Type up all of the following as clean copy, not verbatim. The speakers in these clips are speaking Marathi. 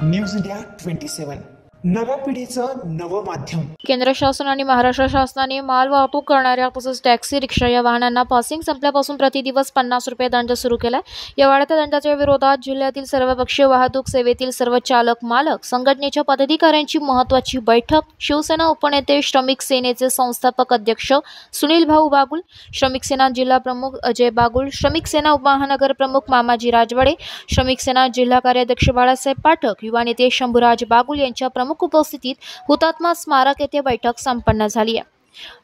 न्यूज इंडिया 27 नव्या पिढीचं नवं माध्यम। केंद्र शासन आणि महाराष्ट्र शासनाने माल वाहतूक करणाऱ्या तसेच टॅक्सी रिक्षा या वाहनांना पासिंग संपल्यापासून प्रतिदिवस 50 रुपये दंड सुरू केला। या वाढत्या दंडाच्या विरोधात जिल्ह्यातील सर्वपक्षीय वाहतूक सेवेतील सर्व चालक मालक संघटनेच्या पदाधिकाऱ्यांची महत्त्वाची बैठक। शिवसेना उपनेते श्रमिक सेनेचे संस्थापक अध्यक्ष सुनील भाऊ बागुल, श्रमिक सेना जिल्हा प्रमुख अजय बागुल, श्रमिक सेना उपमहानगर प्रमुख मामाजी राजवाडे, श्रमिक सेना जिल्हा कार्याध्यक्ष बाळासाहेब पाठक, युवा नेते शंभूराज बागुल यांच्या प्रमुख उपस्थितीत हुतात्मा स्मारक येथे बैठक संपन्न झाली आहे।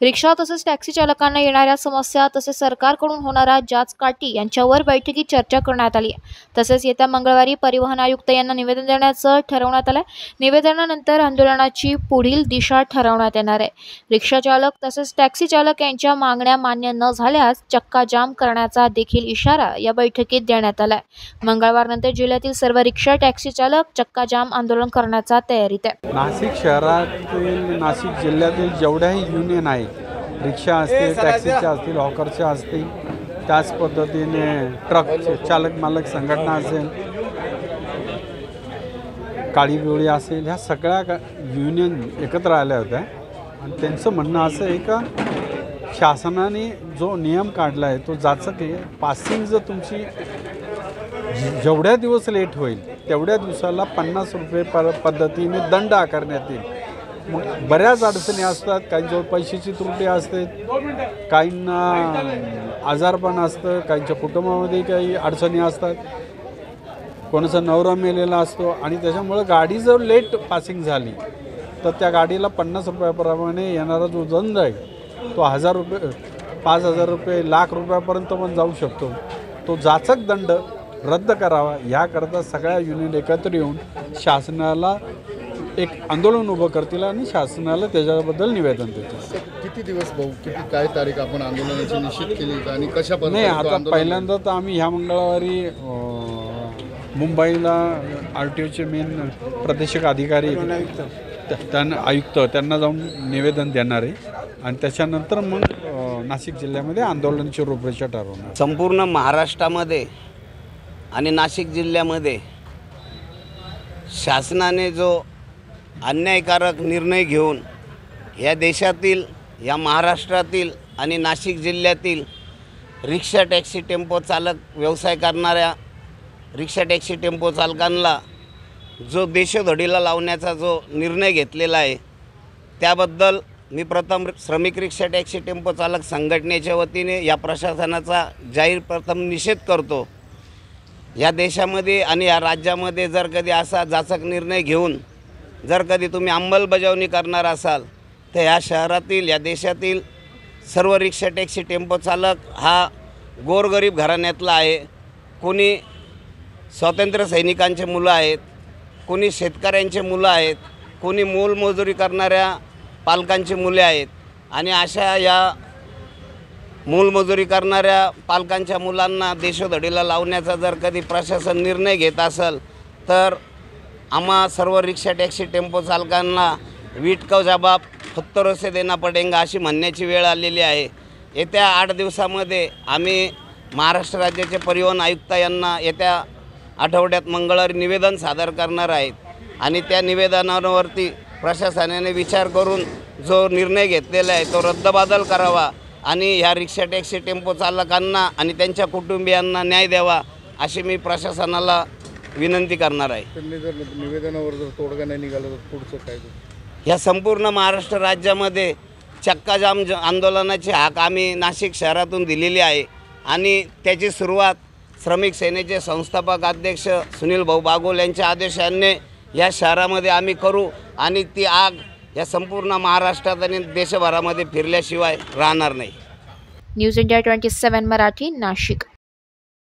रिक्षा तसेच टॅक्सी चालकांना येणाऱ्या समस्या तसेच सरकारकडून होणारा जाचकाठी यांच्यावर बैठकीत चर्चा करण्यात आली आहे। तसेच येत्या मंगळवारी परिवहन आयुक्त यांना निवेदन देण्याचं ठरवण्यात आलं आहे। निवेदनानंतर आंदोलनाची पुढील दिशा ठरवण्यात येणार आहे। रिक्षा चालक तसेच टॅक्सी चालक यांच्या मागण्या मान्य न झाल्यास चक्का जाम करण्याचा देखील इशारा या बैठकीत देण्यात आला आहे। मंगळवारनंतर जिल्ह्यातील सर्व रिक्षा टॅक्सी चालक चक्का जाम आंदोलन करण्याचा तयारीत आहे। नाशिक शहरातील नाशिक जिल्ह्यातील जेवढ्याही युनियन आहे, रिक्षा असतील, टॅक्सीच्या असतील, हॉकरच्या असतील, त्याच पद्धतीने ट्रक चालक मालक संघटना असेल, काळी गोळी असेल, ह्या सगळ्या युनियन एकत्र आल्या होत्या आणि त्यांचं म्हणणं असं आहे का शासनाने जो नियम काढला आहे तो जाचक आहे। पासिंग जर तुमची जेवढ्या दिवस लेट होईल तेवढ्या दिवसाला 50 रुपये पद्धतीने दंड आकारण्यात येईल। मग बऱ्याच अडचणी असतात, काहींजवळ पैशाची त्रुटी असते, काहींना आजारपण असतं, काहींच्या कुटुंबामध्ये काही अडचणी असतात, कोणाचा नवरा मेलेला असतो आणि त्याच्यामुळं गाडी जर लेट पासिंग झाली तर त्या गाडीला 50 रुपयाप्रमाणे येणारा जो दंड आहे तो 1000 रुपये, 5000 रुपये, लाख रुपयापर्यंत पण जाऊ शकतो। तो जाचक दंड रद्द करावा याकरता सगळ्या युनियन एकत्र येऊन शासनाला एक आंदोलन उभं करतील आणि शासनाला त्याच्याबद्दल निवेदन देतील। किती दिवस भाऊ, किती काय तारीख आपण आंदोलनाची निश्चित केली आणि कशा पद्धतीने? नाही, आता पहिल्यांदा तर आम्ही ह्या मंगळवारी मुंबईला RTOचे मेन प्रादेशिक अधिकारी आयुक्त त्यांना जाऊन निवेदन देणार आहे आणि त्याच्यानंतर मग नाशिक जिल्ह्यामध्ये आंदोलनाची रूपरेषा ठरवणार। संपूर्ण महाराष्ट्रामध्ये आणि नाशिक जिल्ह्यामध्ये शासनाने जो अन्यायकारक निर्णय घेऊन या देशातील, या महाराष्ट्रातील आणि नाशिक जिल्ह्यातील रिक्षा टॅक्सी टेम्पो चालक व्यवसाय करणाऱ्या रिक्षा टॅक्सी टेम्पो चालकांना जो देशोधडीला लावण्याचा जो निर्णय घेतलेला आहे त्याबद्दल मी प्रथम श्रमिक रिक्षा टॅक्सी टेम्पो चालक संघटनेच्या वतीने या प्रशासनाचा जाहीर प्रथम निषेध करतो। या देशामध्ये आणि या राज्यामध्ये जर कधी असा जाचक निर्णय घेऊन जर कधी तुम्ही अंमलबजावणी करणार असाल तर या शहरातील, या देशातील सर्व रिक्षा टॅक्सी टेम्पो चालक हा गोरगरीब घराण्यातला आहे। कोणी स्वातंत्र्य सैनिकांचे मुलं आहेत, कोणी शेतकऱ्यांचे मुलं आहेत, कोणी मोलमजुरी करणाऱ्या पालकांची मुले आहेत आणि अशा या मोलमजुरी करणाऱ्या पालकांच्या मुलांना देशोधडीला लावण्याचा जर कधी प्रशासन निर्णय घेत असेल तर आम्हा सर्व रिक्षा टॅक्सी टेम्पो चालकांना वीट का जवाब खत्तरों से देना पडेगा अशी म्हणण्याची वेळ आलेली आहे। येत्या 8 दिवसामध्ये आम्ही महाराष्ट्र राज्याचे परिवहन आयुक्त यांना येत्या आठवड्यात मंगळवारी निवेदन सादर करणार आहेत आणि त्या निवेदनावरती प्रशासनाने विचार करून जो निर्णय घेतलेला आहे तो रद्दबातल करावा आणि ह्या रिक्षा टॅक्सी टेम्पो चालकांना आणि त्यांच्या कुटुंबियांना न्याय द्यावा अशी मी प्रशासनाला विनंती करणार आहे। निवेदनावर जर तोडगा नाही निघाला तर पुढचं काय? या संपूर्ण महाराष्ट्र राज्यामध्ये चक्का जाम आंदोलनाची हाक आम्ही नाशिक शहरातून दिलेली आहे आणि त्याची सुरुवात श्रमिक सेनेचे संस्थापक अध्यक्ष सुनील भाऊ बागुल यांच्या आदेशाने या शहरामध्ये आम्ही करू आणि ती आग या संपूर्ण महाराष्ट्रात आणि देशभरामध्ये फिरल्याशिवाय राहणार नाही। News India 27 Marathi, Nashik.